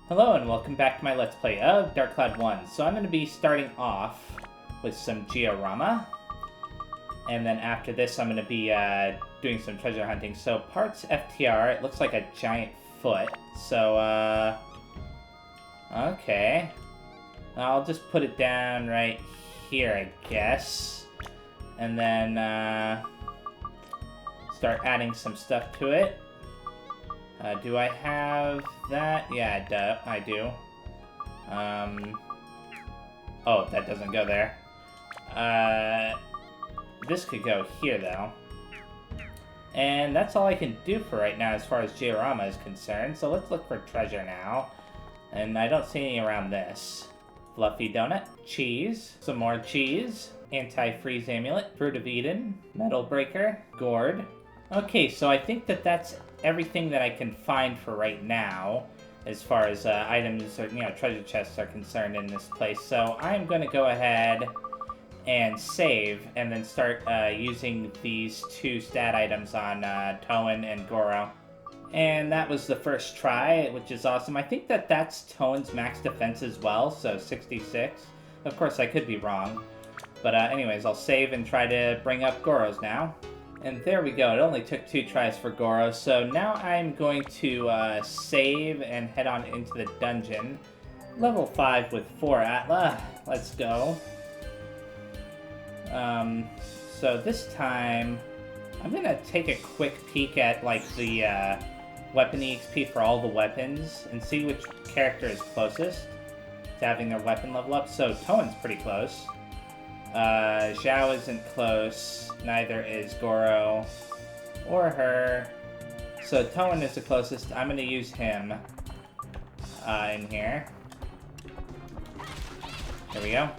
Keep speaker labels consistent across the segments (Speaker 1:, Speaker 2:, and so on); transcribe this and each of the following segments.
Speaker 1: Hello and welcome back to my Let's Play of Dark Cloud 1. So I'm going to be starting off with some Georama. And then after this I'm going to be doing some treasure hunting. So parts FTR, it looks like a giant foot. So, okay. I'll just put it down right here, I guess. And then start adding some stuff to it. Do I have that? Yeah, I do. Oh, that doesn't go there. This could go here, though. And that's all I can do for right now as far as Georama is concerned. So let's look for treasure now. And I don't see any around this. Fluffy donut, cheese, some more cheese, anti-freeze amulet, fruit of Eden, metal breaker, gourd. Okay, so I think that's everything that I can find for right now as far as items or treasure chests are concerned in this place. So I'm going to go ahead and save and then start using these two stat items on Toan and Goro. And that was the first try, which is awesome. I think that's Toan's max defense as well, so 66. Of course, I could be wrong. But anyways, I'll save and try to bring up Goro's now. And there we go. It only took 2 tries for Goro. So now I'm going to save and head on into the dungeon. Level 5 with 4 Atla. Let's go. So this time, I'm going to take a quick peek at like the weapon EXP for all the weapons and see which character is closest to having their weapon level up. So Toan's pretty close. Zhao isn't close, neither is Goro or her. So Toan is the closest. I'm going to use him in here. There we go.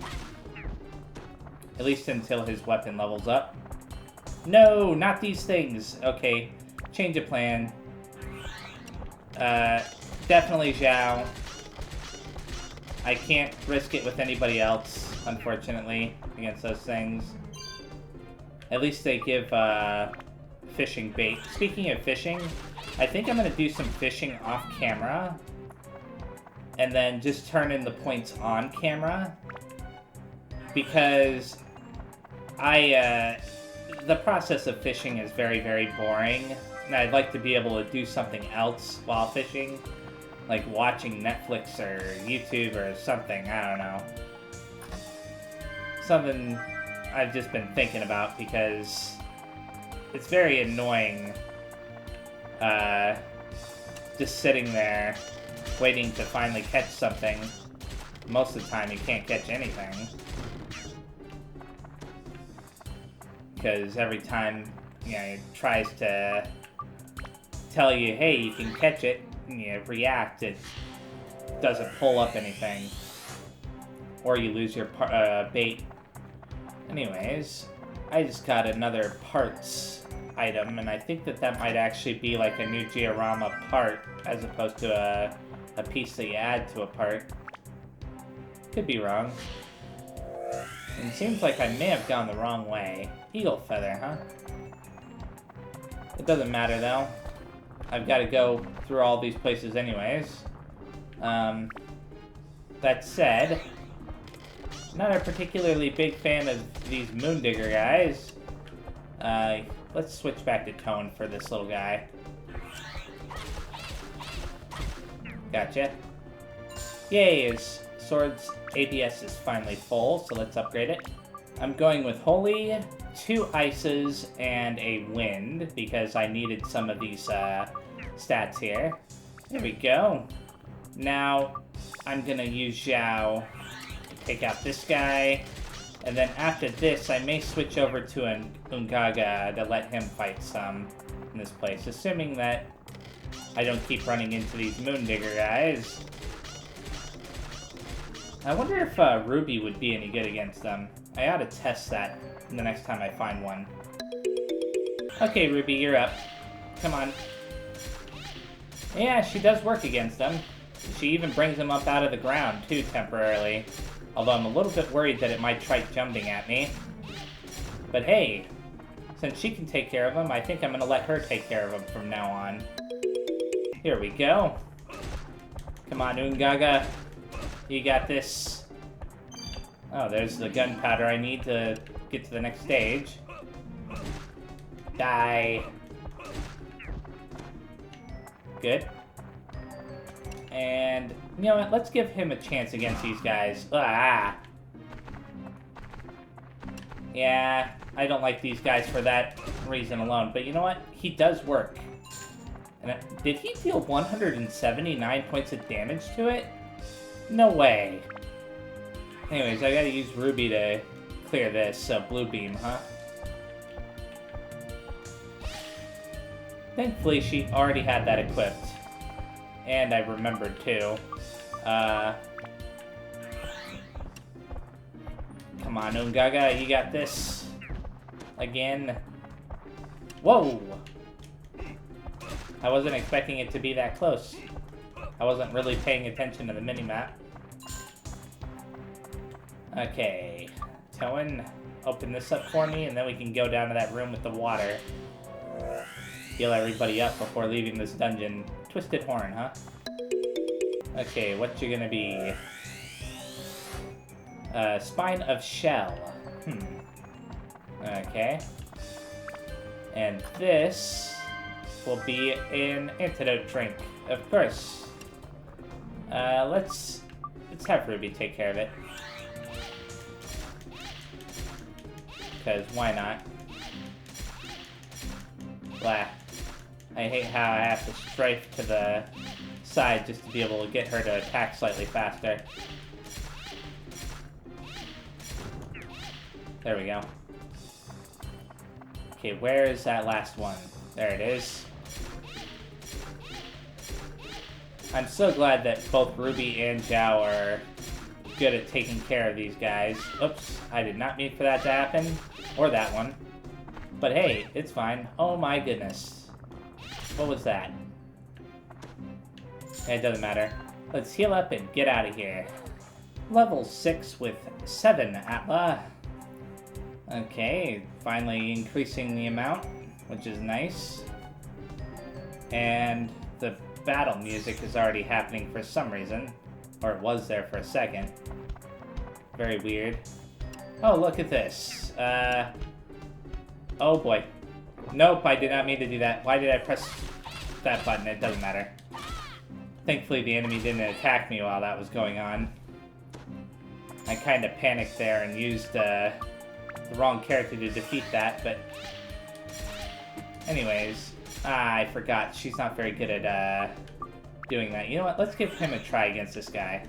Speaker 1: At least until his weapon levels up. No, not these things. Okay, change of plan. Definitely Zhao. I can't risk it with anybody else, unfortunately, against those things. At least they give fishing bait. Speaking of fishing, I think I'm going to do some fishing off camera. And then just turn in the points on camera. Because the process of fishing is very, very boring. And I'd like to be able to do something else while fishing. Like watching Netflix or YouTube or something, I don't know. Something I've just been thinking about because it's very annoying just sitting there waiting to finally catch something. Most of the time you can't catch anything. Because every time, it tries to tell you, hey, you can catch it, and react, it doesn't pull up anything. Or you lose your bait. Anyways, I just got another parts item, and I think that might actually be like a new Georama part, as opposed to a piece that you add to a part. Could be wrong. And it seems like I may have gone the wrong way. Eagle feather, huh? It doesn't matter, though. I've got to go through all these places anyways. That said, not a particularly big fan of these Moondigger guys. Let's switch back to Toan for this little guy. Gotcha. Yay, his sword's ABS is finally full, so let's upgrade it. I'm going with Holy, 2 Ices, and a Wind, because I needed some of these stats here. There we go. Now, I'm going to use Zhao to take out this guy, and then after this, I may switch over to an Ungaga to let him fight some in this place, assuming that I don't keep running into these Moondigger guys. I wonder if Ruby would be any good against them. I ought to test that the next time I find one. Okay, Ruby, you're up. Come on. Yeah, she does work against them. She even brings them up out of the ground, too, temporarily. Although I'm a little bit worried that it might try jumping at me. But hey, since she can take care of them, I think I'm going to let her take care of them from now on. Here we go. Come on, Ungaga. You got this. Oh, there's the gunpowder I need to get to the next stage. Die. Good. And, you know what? Let's give him a chance against these guys. Ah! Yeah, I don't like these guys for that reason alone. But you know what? He does work. And did he deal 179 points of damage to it? No way. Anyways, I gotta use Ruby to clear this, blue beam, huh? Thankfully, she already had that equipped. And I remembered, too. Come on, Ungaga, you got this. Again. Whoa! I wasn't expecting it to be that close. I wasn't really paying attention to the minimap. Okay. Toan, open this up for me, and then we can go down to that room with the water. Heal everybody up before leaving this dungeon. Twisted Horn, huh? Okay, what you gonna be? Spine of Shell. Okay. And this will be an antidote drink, of course. Let's have Ruby take care of it. Because why not? Blah. I hate how I have to strafe to the side just to be able to get her to attack slightly faster. There we go. Okay, where is that last one? There it is. I'm so glad that both Ruby and Zhao are good at taking care of these guys. Oops, I did not mean for that to happen. Or that one. But hey, it's fine. Oh my goodness. What was that? It doesn't matter. Let's heal up and get out of here. Level 6 with 7 Atla. Okay, finally increasing the amount, which is nice. And the battle music is already happening for some reason. Or it was there for a second. Very weird. Oh, look at this. Oh boy. Nope, I did not mean to do that. Why did I press that button? It doesn't matter. Thankfully, the enemy didn't attack me while that was going on. I kind of panicked there and used the wrong character to defeat that, but... Anyways, I forgot. She's not very good at doing that. You know what? Let's give him a try against this guy.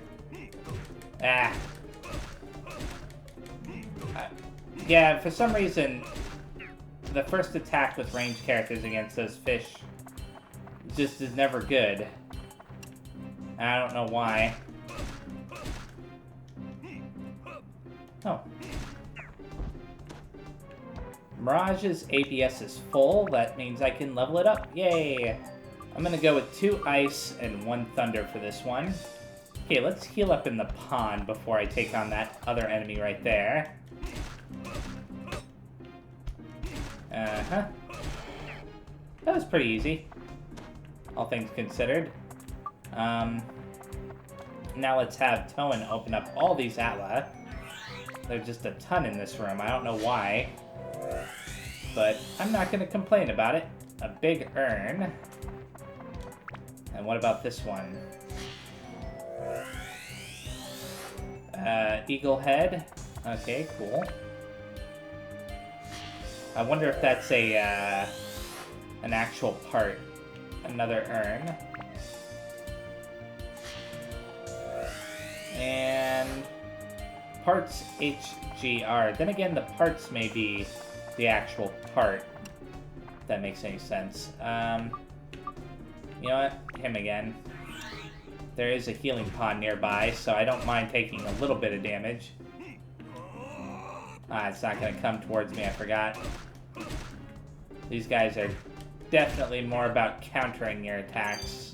Speaker 1: Ah. Yeah, for some reason, the first attack with ranged characters against those fish just is never good. I don't know why. Oh. Mirage's ABS is full. That means I can level it up. Yay! I'm gonna go with 2 ice and 1 thunder for this one. Okay, let's heal up in the pond before I take on that other enemy right there. Uh-huh. That was pretty easy, all things considered. Now let's have Toan open up all these Atla. There's just a ton in this room. I don't know why, but I'm not going to complain about it. A big urn. And what about this one? Eagle head. Okay, cool. I wonder if that's a an actual part. Another urn. And parts HGR. Then again, the parts may be the actual part. If that makes any sense. You know what? Him again. There is a healing pond nearby, so I don't mind taking a little bit of damage. Ah, it's not going to come towards me, I forgot. These guys are definitely more about countering your attacks.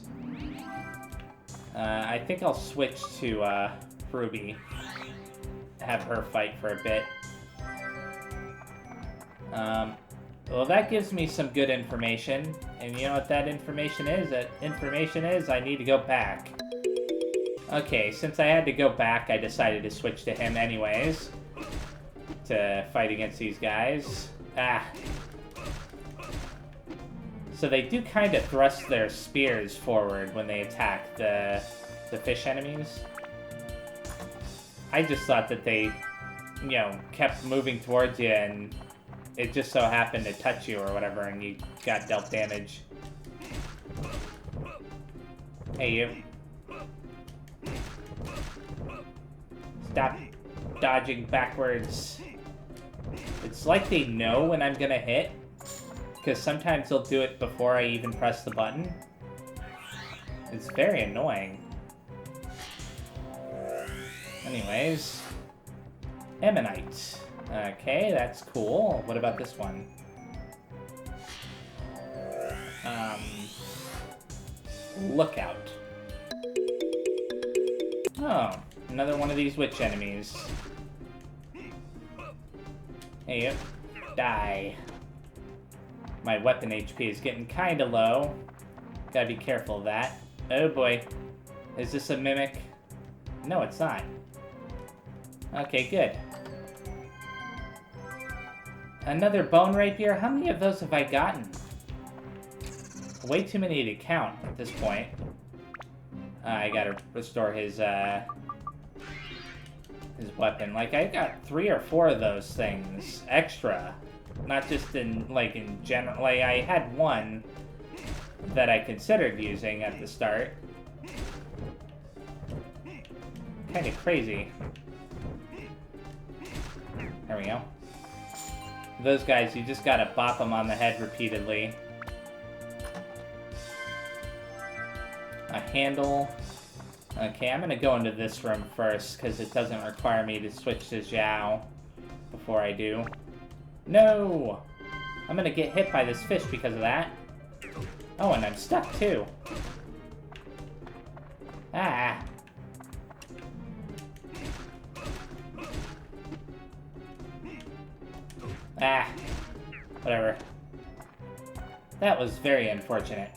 Speaker 1: I think I'll switch to Ruby. Have her fight for a bit. Well, that gives me some good information. And you know what that information is? That information is I need to go back. Okay, since I had to go back, I decided to switch to him anyways. To fight against these guys. Ah. So they do kind of thrust their spears forward when they attack the fish enemies. I just thought that they, you know, kept moving towards you and it just so happened to touch you or whatever and you got dealt damage. Hey, you. Stop dodging backwards. It's like they know when I'm gonna hit, because sometimes they'll do it before I even press the button. It's very annoying. Anyways, Ammonite. Okay, that's cool. What about this one? Lookout. Oh, another one of these witch enemies. Hey, yep. Die. My weapon HP is getting kinda low. Gotta be careful of that. Oh boy. Is this a mimic? No, it's not. Okay, good. Another bone rapier? How many of those have I gotten? Way too many to count at this point. I gotta restore his weapon. Like, I got 3 or 4 of those things extra. Not just in, like, in general. Like, I had one that I considered using at the start. Kinda crazy. There we go. Those guys, you just gotta bop them on the head repeatedly. A handle. Okay, I'm gonna go into this room first, because it doesn't require me to switch to Zhao before I do. No! I'm gonna get hit by this fish because of that. Oh, and I'm stuck too. Ah! Ah! Whatever. That was very unfortunate.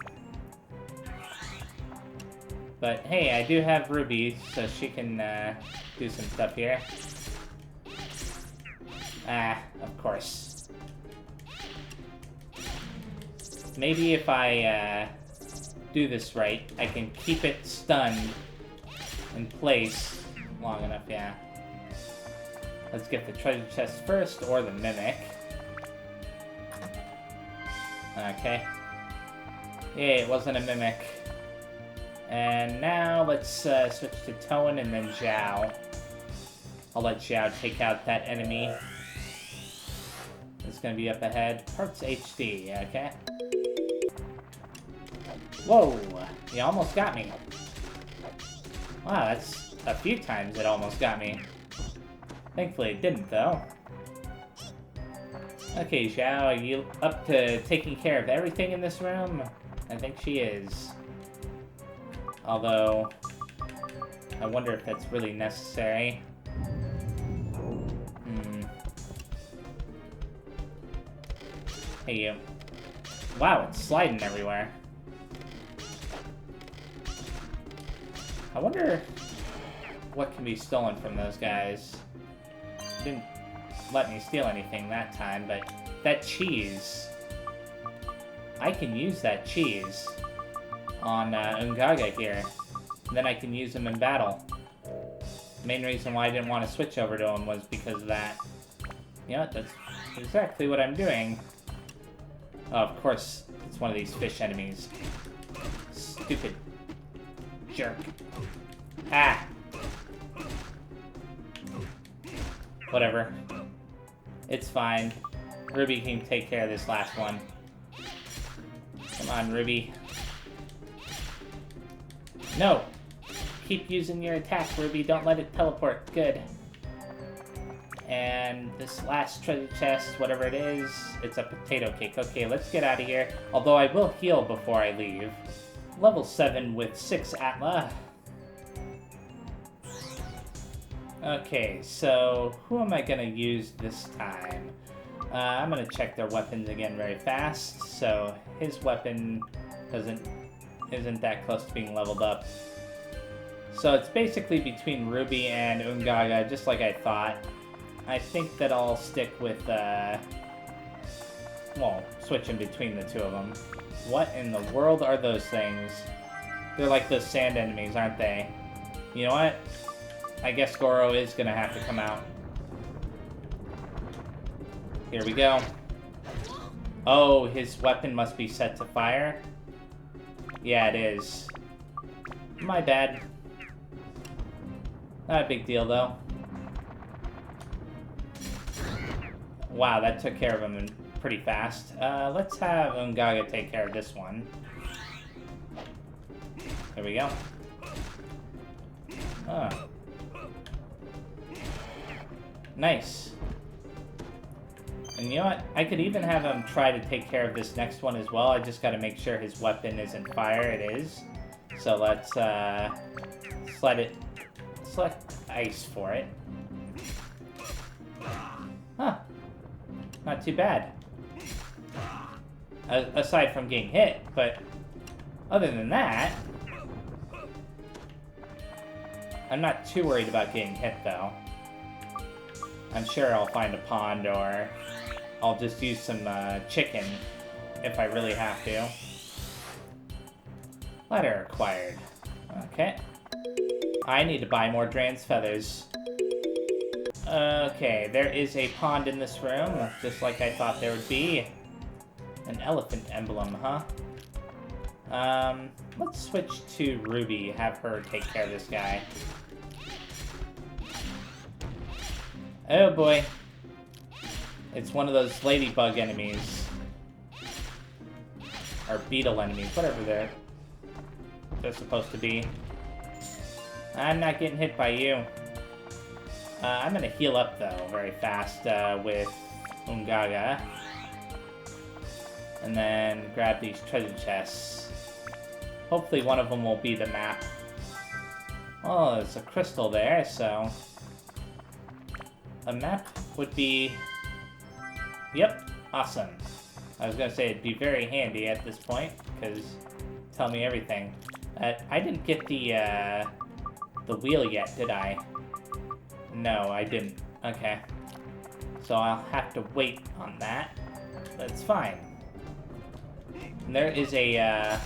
Speaker 1: But hey, I do have Ruby, so she can do some stuff here. Ah, of course. Maybe if I do this right, I can keep it stunned in place long enough, yeah. Let's get the treasure chest first, or the mimic. Okay. Yay, it wasn't a mimic. And now let's switch to Toan and then Zhao. I'll let Zhao take out that enemy. It's gonna be up ahead. Parts HD, okay. Whoa! You almost got me. Wow, that's a few times it almost got me. Thankfully it didn't, though. Okay, Zhao, are you up to taking care of everything in this room? I think she is. Although, I wonder if that's really necessary. Hey, you. Wow, it's sliding everywhere. I wonder what can be stolen from those guys. Didn't let me steal anything that time, but that cheese. I can use that cheese on Ungaga here. And then I can use him in battle. The main reason why I didn't want to switch over to him was because of that. You know what, that's exactly what I'm doing. Oh, of course, it's one of these fish enemies. Stupid jerk. Ah! Whatever. It's fine. Ruby can take care of this last one. Come on, Ruby. No! Keep using your attack, Ruby. Don't let it teleport. Good. And this last treasure chest, whatever it is, it's a potato cake. Okay, let's get out of here. Although I will heal before I leave. Level 7 with 6 Atla. Okay, so who am I gonna use this time? I'm gonna check their weapons again very fast. So his weapon isn't that close to being leveled up. So it's basically between Ruby and Ungaga, just like I thought. I think that I'll stick with, well, switching between the two of them. What in the world are those things? They're like those sand enemies, aren't they? You know what? I guess Goro is gonna have to come out. Here we go. Oh, his weapon must be set to fire? Yeah, it is. My bad. Not a big deal, though. Wow, that took care of him pretty fast. Let's have Ungaga take care of this one. There we go. Oh. Nice. And you know what? I could even have him try to take care of this next one as well. I just gotta make sure his weapon isn't fire. It is. So let's, select ice for it. Huh. Not too bad. Aside from getting hit, but other than that, I'm not too worried about getting hit, though. I'm sure I'll find a pond, or I'll just use some chicken if I really have to. Ladder acquired. Okay. I need to buy more Dran's feathers. Okay, there is a pond in this room, just like I thought there would be. An elephant emblem, huh? Let's switch to Ruby, have her take care of this guy. Oh boy. It's one of those ladybug enemies. Or beetle enemies, whatever they're supposed to be. I'm not getting hit by you. I'm gonna heal up, though, very fast with Ungaga. And then grab these treasure chests. Hopefully one of them will be the map. Oh, there's a crystal there, so... a map would be... Yep, awesome. I was gonna say it'd be very handy at this point, because tell me everything. I didn't get the wheel yet, did I? No, I didn't. Okay. So I'll have to wait on that. That's fine. And there is a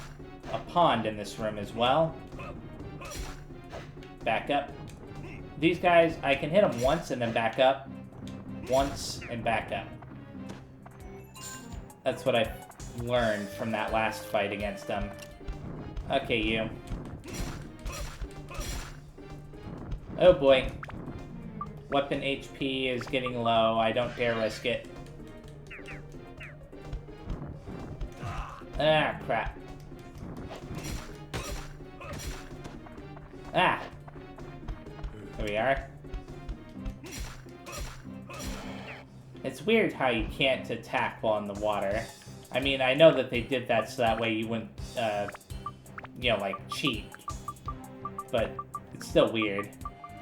Speaker 1: pond in this room as well. Back up. These guys, I can hit them once and then back up. Once and back up. That's what I learned from that last fight against them. Okay, you. Oh boy. Weapon HP is getting low. I don't dare risk it. Ah, crap. Ah! There we are. It's weird how you can't attack while in the water. I mean, I know that they did that so that way you wouldn't, you know, like, cheat. But it's still weird.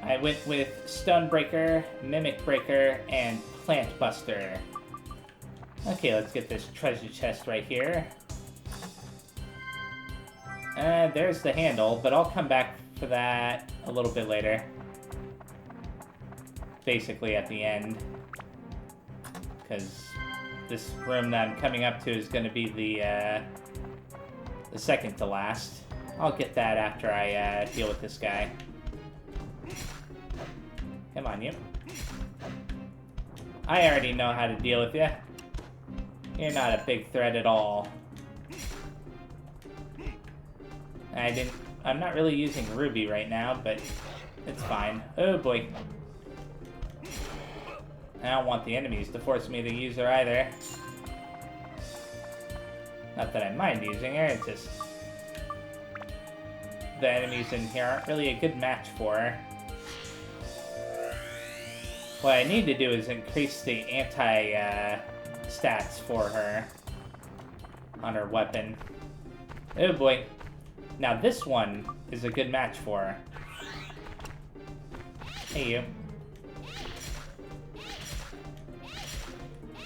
Speaker 1: I went with Stonebreaker, Mimic Breaker, and Plant Buster. Okay, let's get this treasure chest right here. There's the handle, but I'll come back for that a little bit later. Basically at the end. Because this room that I'm coming up to is going to be the second to last. I'll get that after I deal with this guy. Come on, you. I already know how to deal with you. You're not a big threat at all. I'm not really using Ruby right now, but it's fine. Oh boy. I don't want the enemies to force me to use her either. Not that I mind using her, it's just... the enemies in here aren't really a good match for her. What I need to do is increase the stats for her on her weapon. Oh boy. Now this one is a good match for her. Hey you.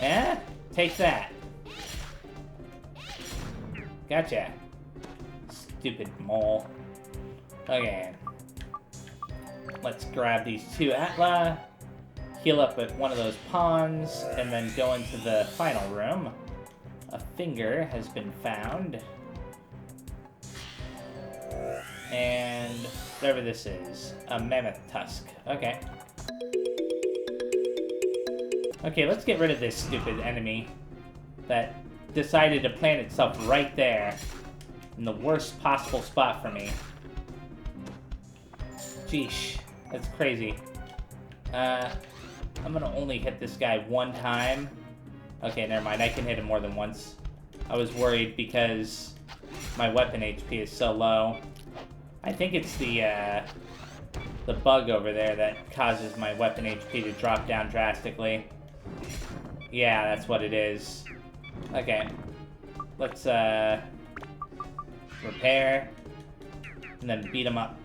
Speaker 1: Eh? Take that. Gotcha. Stupid mole. Okay. Let's grab these 2 Atla, heal up at one of those pawns, and then go into the final room. A finger has been found. And whatever this is, a mammoth tusk. Okay. Okay, let's get rid of this stupid enemy that decided to plant itself right there in the worst possible spot for me. Jeesh, that's crazy. I'm gonna only hit this guy 1 time. Okay, never mind, I can hit him more than once. I was worried because my weapon HP is so low. I think it's the bug over there that causes my weapon HP to drop down drastically. Yeah, that's what it is. Okay. Let's, repair. And then beat him up.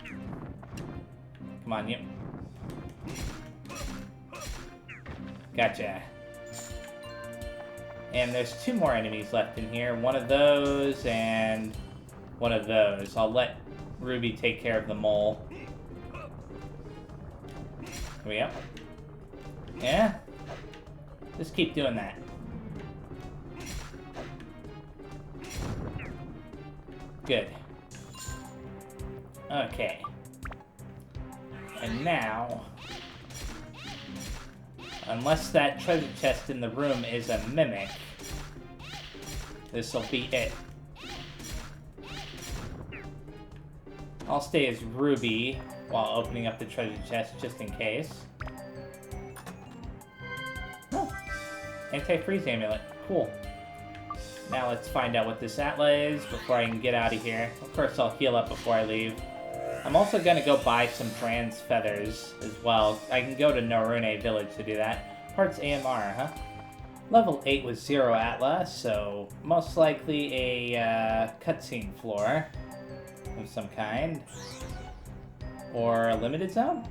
Speaker 1: Come on, you. Gotcha. And there's 2 more enemies left in here. One of those and one of those. I'll let Ruby take care of the mole. Here we go. Yeah? Just keep doing that. Good. Okay. And now, unless that treasure chest in the room is a mimic, this'll be it. I'll stay as Ruby while opening up the treasure chest just in case. Oh, anti-freeze amulet. Cool. Now let's find out what this Atla is before I can get out of here. Of course, I'll heal up before I leave. I'm also gonna go buy some Brand's feathers as well. I can go to Norune Village to do that. Parts AMR, huh? Level 8 with 0 Atla, so most likely a cutscene floor of some kind. Or a limited zone?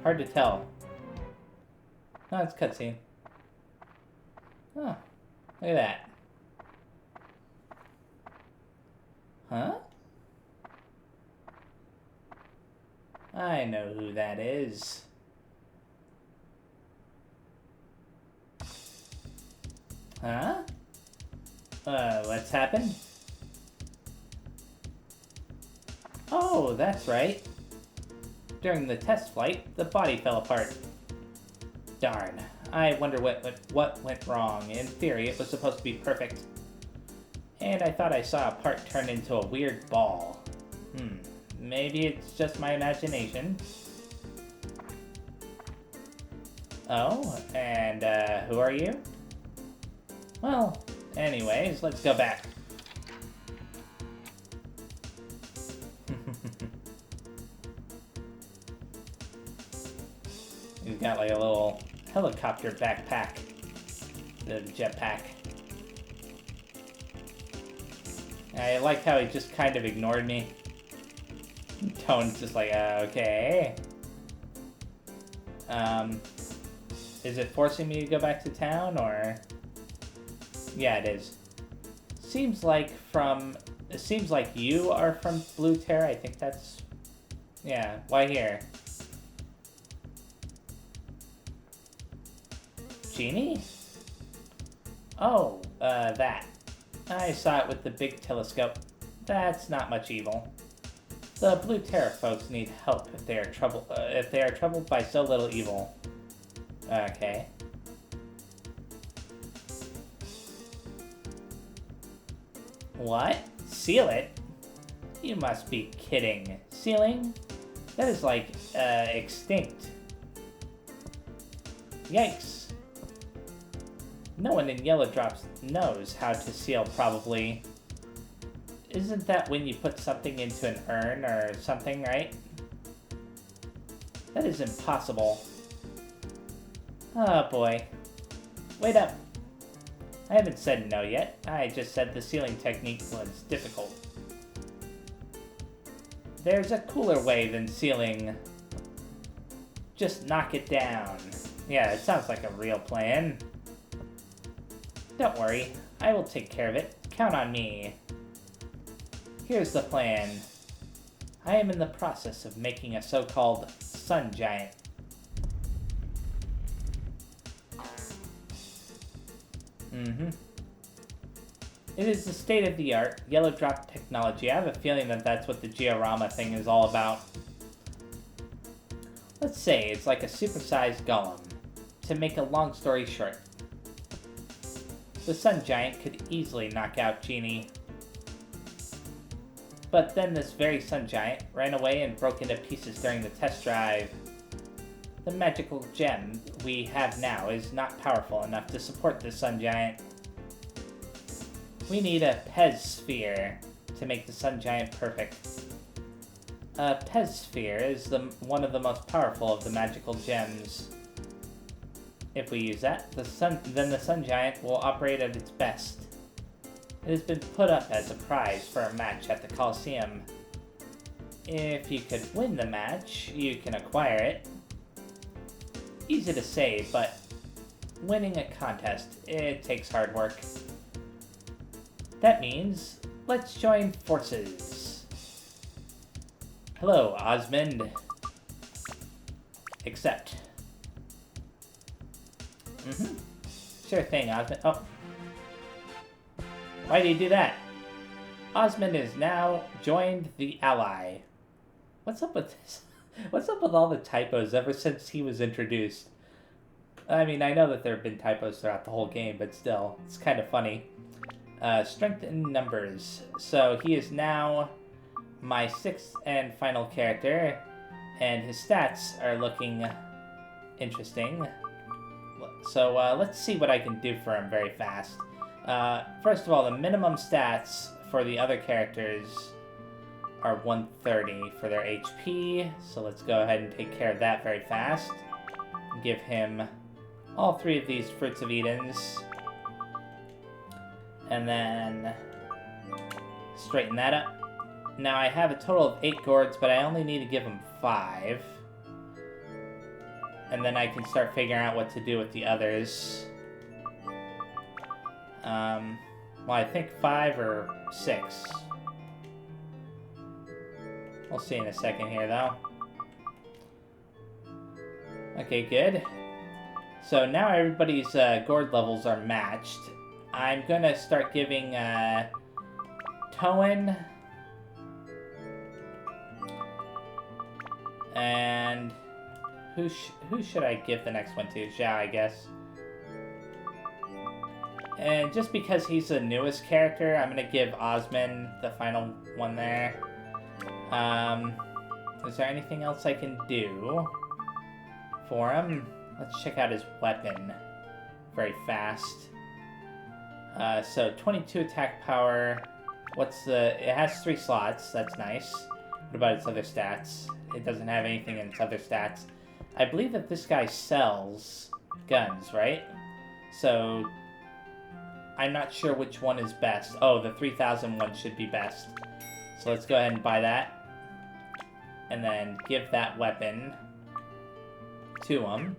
Speaker 1: Hard to tell. No, it's cutscene. Oh, look at that. Huh? I know who that is. Huh? What's happened? Oh, that's right. During the test flight, the body fell apart. Darn. I wonder what went wrong. In theory, it was supposed to be perfect. And I thought I saw a part turn into a weird ball. Maybe it's just my imagination. Oh, and who are you? Well, anyways, let's go back. He's got like a little helicopter backpack. The jetpack. I like how he just kind of ignored me. Tone's just like, okay. Is it forcing me to go back to town, or? Yeah, it is. Seems like you are from Blue Terra. I think that's... Yeah, why here? Genie? Oh, that. I saw it with the big telescope. That's not much evil. The Blue Terra folks need help if they are troubled by so little evil. Okay. What? Seal it? You must be kidding. Sealing? That is like, extinct. Yikes. No one in Yellow Drops knows how to seal, probably. Isn't that when you put something into an urn or something, right? That is impossible. Oh boy. Wait up. I haven't said no yet. I just said the sealing technique was difficult. There's a cooler way than sealing. Just knock it down. Yeah, it sounds like a real plan. Don't worry, I will take care of it. Count on me. Here's the plan. I am in the process of making a so-called sun giant. It is the state-of-the-art yellow drop technology. I have a feeling that that's what the Georama thing is all about. Let's say it's like a supersized golem. To make a long story short, the sun giant could easily knock out Genie. But then this very sun giant ran away and broke into pieces during the test drive. The magical gem we have now is not powerful enough to support this sun giant. We need a Pez sphere to make the sun giant perfect. A Pez sphere is one of the most powerful of the magical gems. If we use that, then the sun giant will operate at its best. It has been put up as a prize for a match at the Coliseum. If you could win the match, you can acquire it. Easy to say, but winning a contest, it takes hard work. That means, let's join forces. Hello, Osmond. Accept. Sure thing, Osmond. Oh. Why did you do that? Osmond is now joined the Ally. What's up with this? What's up with all the typos ever since he was introduced? I mean, I know that there have been typos throughout the whole game, but still, it's kind of funny. Strength in numbers. So he is now my 6th and final character, and his stats are looking interesting. So let's see what I can do for him very fast. First of all, the minimum stats for the other characters are 130 for their HP, so let's go ahead and take care of that very fast. Give him all 3 of these Fruits of Edens. And then straighten that up. Now I have a total of 8 gourds, but I only need to give him 5. And then I can start figuring out what to do with the others. Well, I think 5 or 6. We'll see in a second here, though. Okay, good. So now everybody's gourd levels are matched. I'm gonna start giving Toan and who should I give the next one to? Zhao, I guess. And just because he's the newest character, I'm gonna give Osmond the final one there. Is there anything else I can do for him? Let's check out his weapon very fast. So 22 attack power. It has 3 slots, that's nice. What about its other stats? It doesn't have anything in its other stats. I believe that this guy sells guns, right? So I'm not sure which one is best. Oh, the 3000 one should be best. So let's go ahead and buy that. And then give that weapon to him.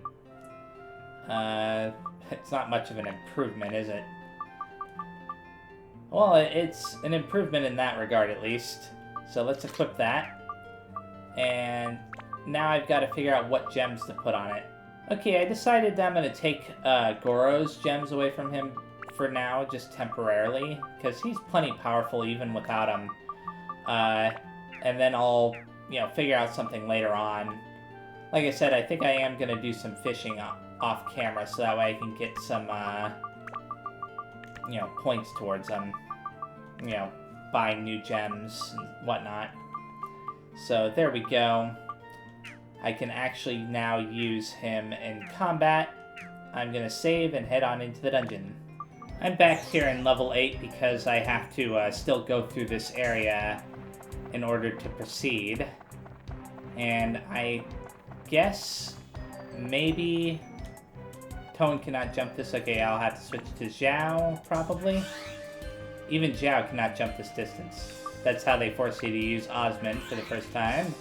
Speaker 1: It's not much of an improvement, is it? Well, it's an improvement in that regard, at least. So let's equip that. And now I've got to figure out what gems to put on it. Okay, I decided that I'm going to take Goro's gems away from him for now, just temporarily, because he's plenty powerful even without them. And then I'll, figure out something later on. Like I said, I think I am going to do some fishing off camera, so that way I can get some, points towards them. Buying new gems and whatnot. So there we go. I can actually now use him in combat. I'm going to save and head on into the dungeon. I'm back here in level 8 because I have to still go through this area in order to proceed. And I guess maybe Toan cannot jump this. Okay, I'll have to switch to Zhao, probably. Even Zhao cannot jump this distance. That's how they force you to use Osmond for the first time.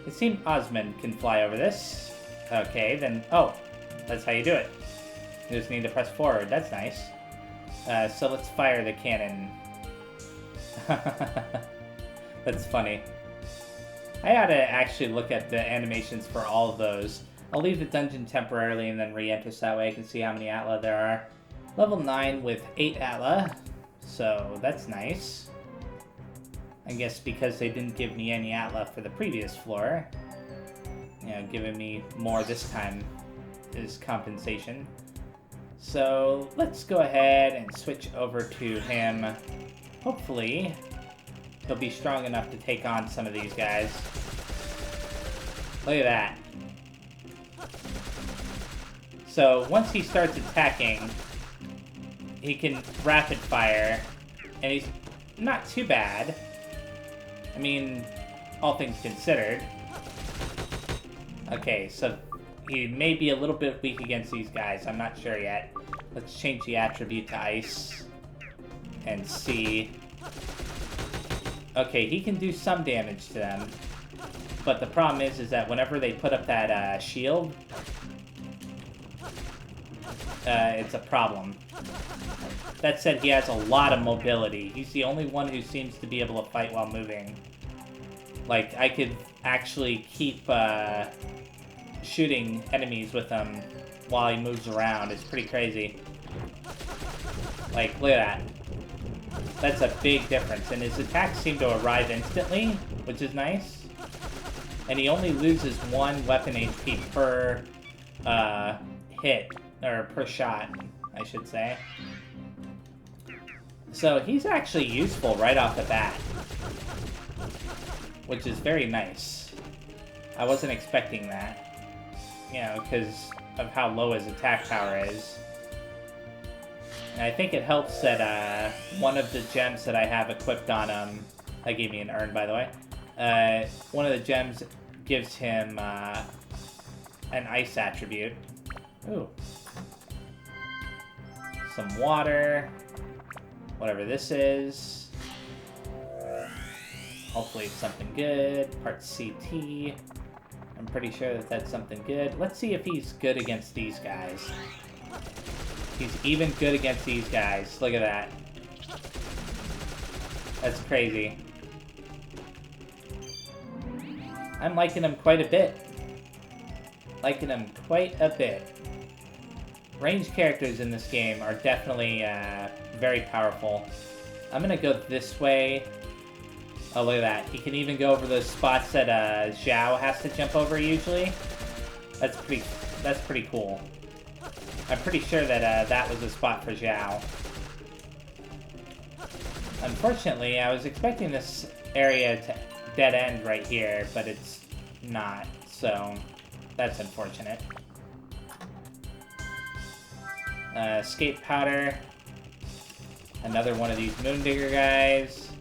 Speaker 1: It seems Osmond can fly over this. Okay, then... Oh, that's how you do it. You just need to press forward. That's nice. So let's fire the cannon. That's funny. I ought to actually look at the animations for all of those. I'll leave the dungeon temporarily and then re-enter so that way I can see how many Atla there are. Level 9 with 8 Atla, so that's nice. I guess because they didn't give me any Atla for the previous floor. You know, giving me more this time is compensation. So let's go ahead and switch over to him. Hopefully, he'll be strong enough to take on some of these guys. Look at that. So once he starts attacking, he can rapid fire, and he's not too bad. I mean, all things considered. Okay, so he may be a little bit weak against these guys. I'm not sure yet. Let's change the attribute to ice and see. Okay, he can do some damage to them, but the problem is that whenever they put up that shield, it's a problem. That said, he has a lot of mobility. He's the only one who seems to be able to fight while moving. Like, I could actually keep shooting enemies with him while he moves around. It's pretty crazy. Like, look at that. That's a big difference. And his attacks seem to arrive instantly, which is nice. And he only loses 1 weapon HP per hit, or per shot, I should say. So he's actually useful right off the bat, which is very nice. I wasn't expecting that, you know, because of how low his attack power is. And I think it helps that one of the gems that I have equipped on him, that gave me an urn, by the way, one of the gems gives him an ice attribute. Ooh. Some water. Whatever this is. Hopefully it's something good. Parts CT. I'm pretty sure that that's something good. Let's see if he's good against these guys. He's even good against these guys. Look at that. That's crazy. I'm liking him quite a bit. Liking him quite a bit. Ranged characters in this game are definitely very powerful. I'm gonna go this way. Oh, look at that. He can even go over those spots that Zhao has to jump over usually. That's pretty cool. I'm pretty sure that that was a spot for Zhao. Unfortunately, I was expecting this area to dead end right here, but it's not, so that's unfortunate. Escape powder. Another one of these Moondigger guys.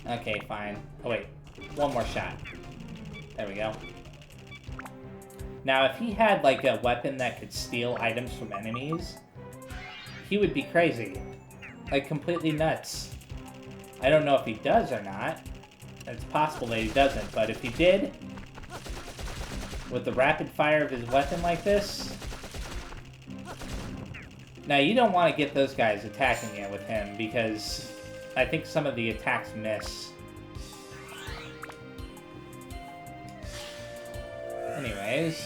Speaker 1: Okay, fine. Oh wait, one more shot. There we go. Now, if he had like a weapon that could steal items from enemies, he would be crazy. Like, completely nuts. I don't know if he does or not. It's possible that he doesn't, but if he did, with the rapid fire of his weapon like this... Now, you don't want to get those guys attacking you with him, because I think some of the attacks miss. Anyways.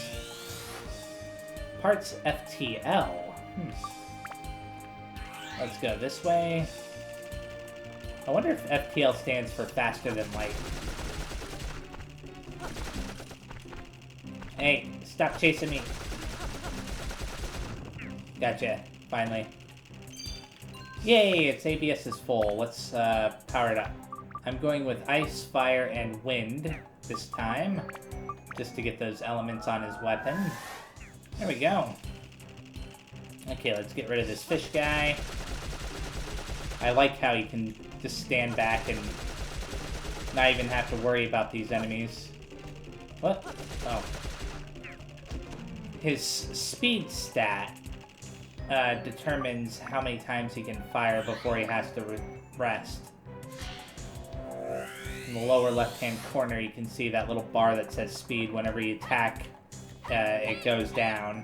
Speaker 1: Parts FTL. Let's go this way. I wonder if FTL stands for faster than light. Hey, stop chasing me. Gotcha, finally. Yay, its ABS is full. Let's power it up. I'm going with ice, fire, and wind this time, just to get those elements on his weapon. There we go. Okay, let's get rid of this fish guy. I like how you can just stand back and not even have to worry about these enemies. What? Oh. His speed stat determines how many times he can fire before he has to rest. In the lower left-hand corner, you can see that little bar that says speed. Whenever you attack, it goes down.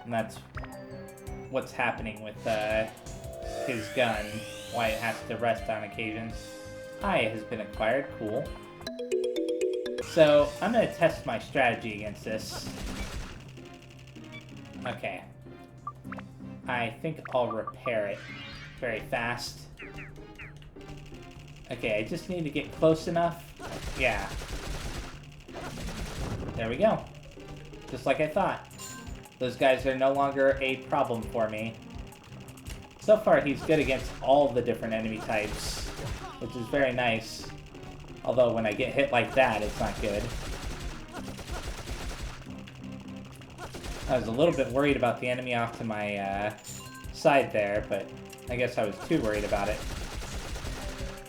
Speaker 1: And that's what's happening with his gun, why it has to rest on occasion. eye has been acquired. Cool. So, I'm gonna test my strategy against this. Okay. I think I'll repair it very fast. Okay, I just need to get close enough. Yeah. There we go. Just like I thought. Those guys are no longer a problem for me. So far, he's good against all the different enemy types, which is very nice. Although, when I get hit like that, it's not good. I was a little bit worried about the enemy off to my side there, but I guess I was too worried about it.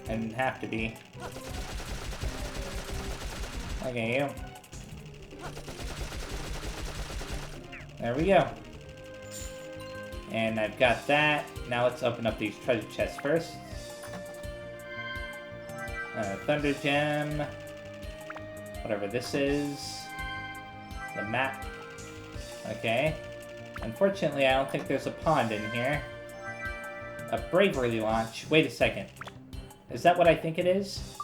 Speaker 1: I didn't have to be. Okay, you. There we go. And I've got that. Now let's open up these treasure chests first. Thunder Gem. Whatever this is. The map. Okay. Unfortunately, I don't think there's a pond in here. A bravery launch. Wait a second. Is that what I think it is?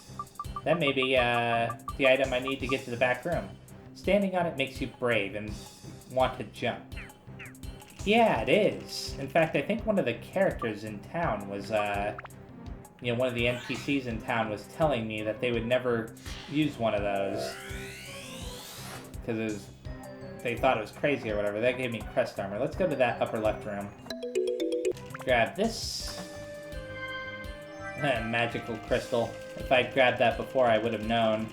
Speaker 1: That may be the item I need to get to the back room. Standing on it makes you brave and want to jump. Yeah, it is. In fact, I think one of the characters in town was, you know, one of the NPCs in town was telling me that they would never use one of those. Because they thought it was crazy or whatever. That gave me crest armor. Let's go to that upper left room. Grab this. Magical crystal. If I'd grabbed that before, I would have known.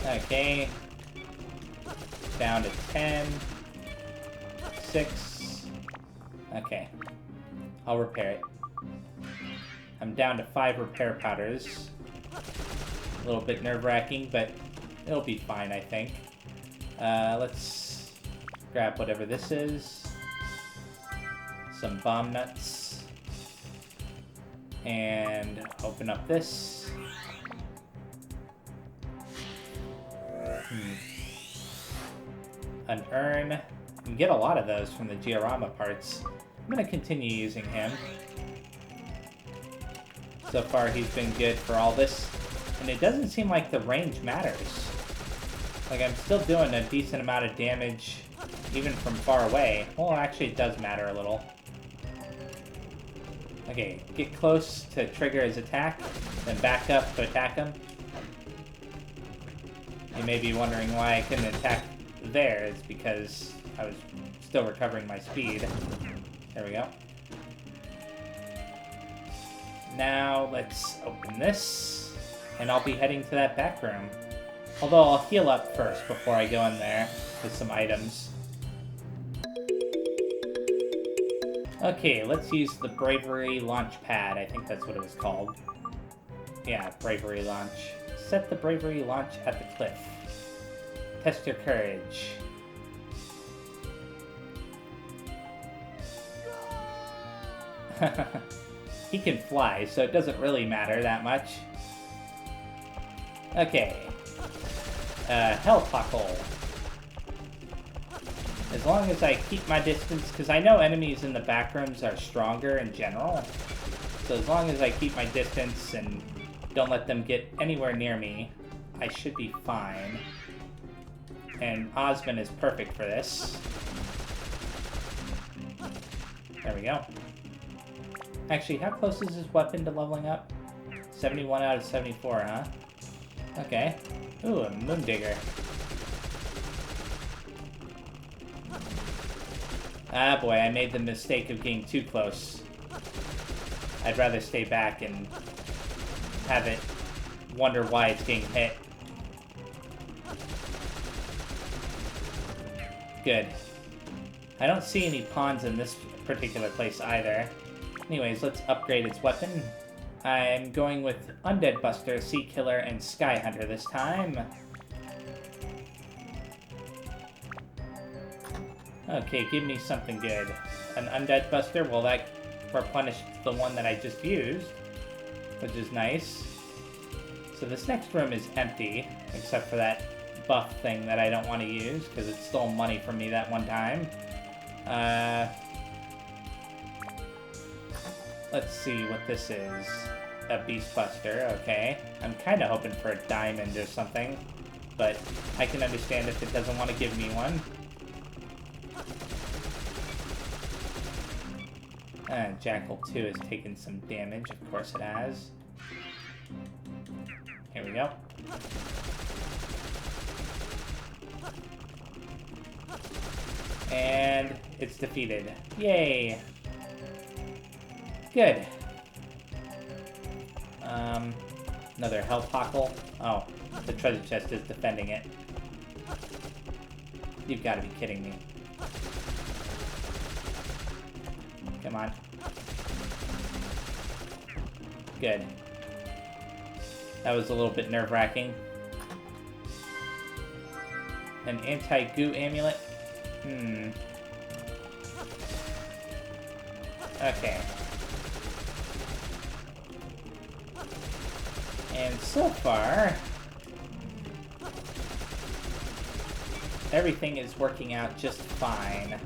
Speaker 1: Okay. Down to 10. 6. Okay. I'll repair it. I'm down to 5 repair powders. A little bit nerve-wracking, but it'll be fine, I think. Let's grab whatever this is. Some bomb nuts. And open up this. An urn. You can get a lot of those from the Georama parts. I'm going to continue using him. So far, he's been good for all this. And it doesn't seem like the range matters. Like, I'm still doing a decent amount of damage, even from far away. Well, actually, it does matter a little. Okay, get close to trigger his attack, then back up to attack him. You may be wondering why I couldn't attack there. It's because I was still recovering my speed. There we go. Now, let's open this, and I'll be heading to that back room. Although, I'll heal up first before I go in there with some items. Okay, let's use the Bravery Launch Pad. I think that's what it was called. Yeah, Bravery Launch. Set the Bravery Launch at the cliff. Test your courage. He can fly, so it doesn't really matter that much. Okay. Hell pothole. As long as I keep my distance, because I know enemies in the back rooms are stronger in general. So as long as I keep my distance and don't let them get anywhere near me, I should be fine. And Osmond is perfect for this. There we go. Actually, how close is his weapon to leveling up? 71 out of 74, huh? Okay. Ooh, a Moondigger. Ah boy, I made the mistake of getting too close. I'd rather stay back and have it wonder why it's getting hit. Good. I don't see any pawns in this particular place either. Anyways, let's upgrade its weapon. I'm going with Undead Buster, Sea Killer, and Sky Hunter this time. Okay, give me something good. An Undead Buster, well that replenished the one that I just used, which is nice. So this next room is empty, except for that buff thing that I don't want to use, because it stole money from me that one time. Let's see what this is. A Beast Buster, okay. I'm kind of hoping for a diamond or something, but I can understand if it doesn't want to give me one. Jackal 2 has taken some damage, of course it has. Here we go. And it's defeated. Yay! Good. Another Hellpockle. Oh, the treasure chest is defending it. You've got to be kidding me. Come on. Good. That was a little bit nerve-wracking. An anti-goo amulet? Okay. And so far, everything is working out just fine.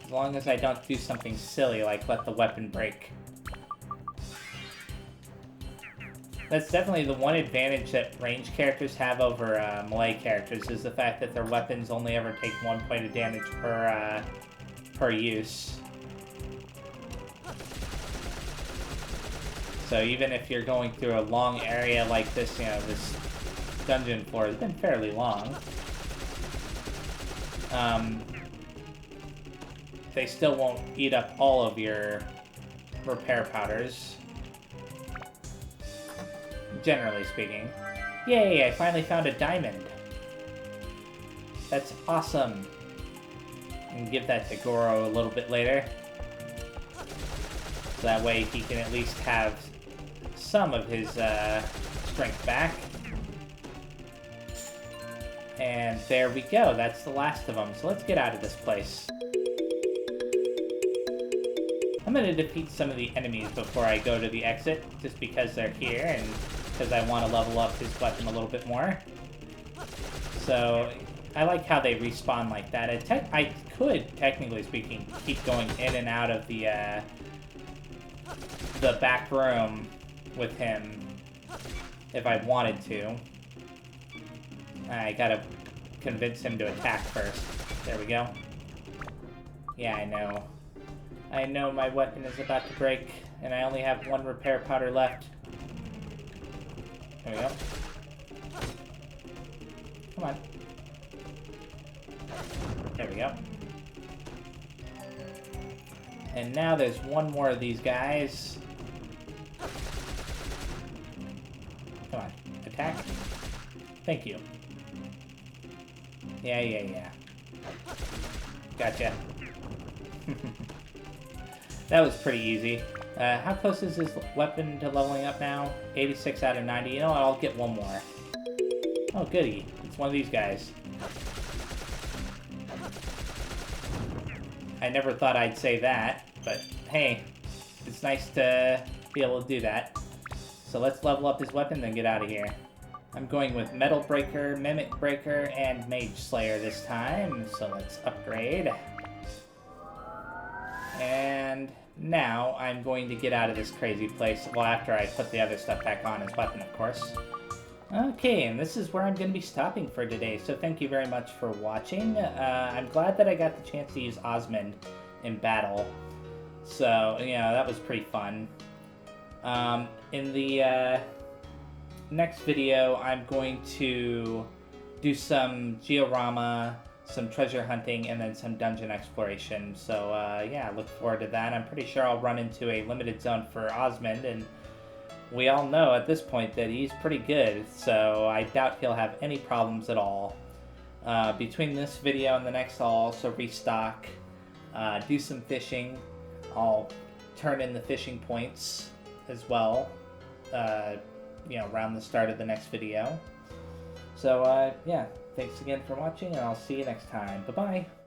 Speaker 1: As long as I don't do something silly like let the weapon break. That's definitely the one advantage that range characters have over melee characters, is the fact that their weapons only ever take 1 point of damage per use. So even if you're going through a long area like this, you know, this dungeon floor has been fairly long, they still won't eat up all of your repair powders. Generally speaking. Yay, I finally found a diamond. That's awesome. I can give that to Goro a little bit later. So that way he can at least have some of his strength back. And there we go, that's the last of them. So let's get out of this place. I'm going to defeat some of the enemies before I go to the exit, just because they're here and because I want to level up his weapon a little bit more. So I like how they respawn like that. I could, technically speaking, keep going in and out of the back room with him if I wanted to. I gotta convince him to attack first. There we go. Yeah, I know. I know my weapon is about to break, and I only have 1 repair powder left. There we go. Come on. There we go. And now there's 1 more of these guys. Come on. Attack. Thank you. Yeah. Gotcha. That was pretty easy. How close is this weapon to leveling up now? 86 out of 90. You know what? I'll get 1 more. Oh, goody. It's one of these guys. I never thought I'd say that, but hey, it's nice to be able to do that. So let's level up his weapon, then get out of here. I'm going with Metal Breaker, Mimic Breaker, and Mage Slayer this time, so let's upgrade. And now I'm going to get out of this crazy place, well, after I put the other stuff back on his weapon, of course. Okay, and this is where I'm going to be stopping for today, so thank you very much for watching. I'm glad that I got the chance to use Osmond in battle, so, you know, that was pretty fun. In the next video, I'm going to do some Georama, some treasure hunting, and then some dungeon exploration. So, yeah, look forward to that. I'm pretty sure I'll run into a limited zone for Osmond, and we all know at this point that he's pretty good, so I doubt he'll have any problems at all. Between this video and the next, I'll also restock, do some fishing. I'll turn in the fishing points as well, you know, around the start of the next video. So, yeah, thanks again for watching, and I'll see you next time. Bye-bye!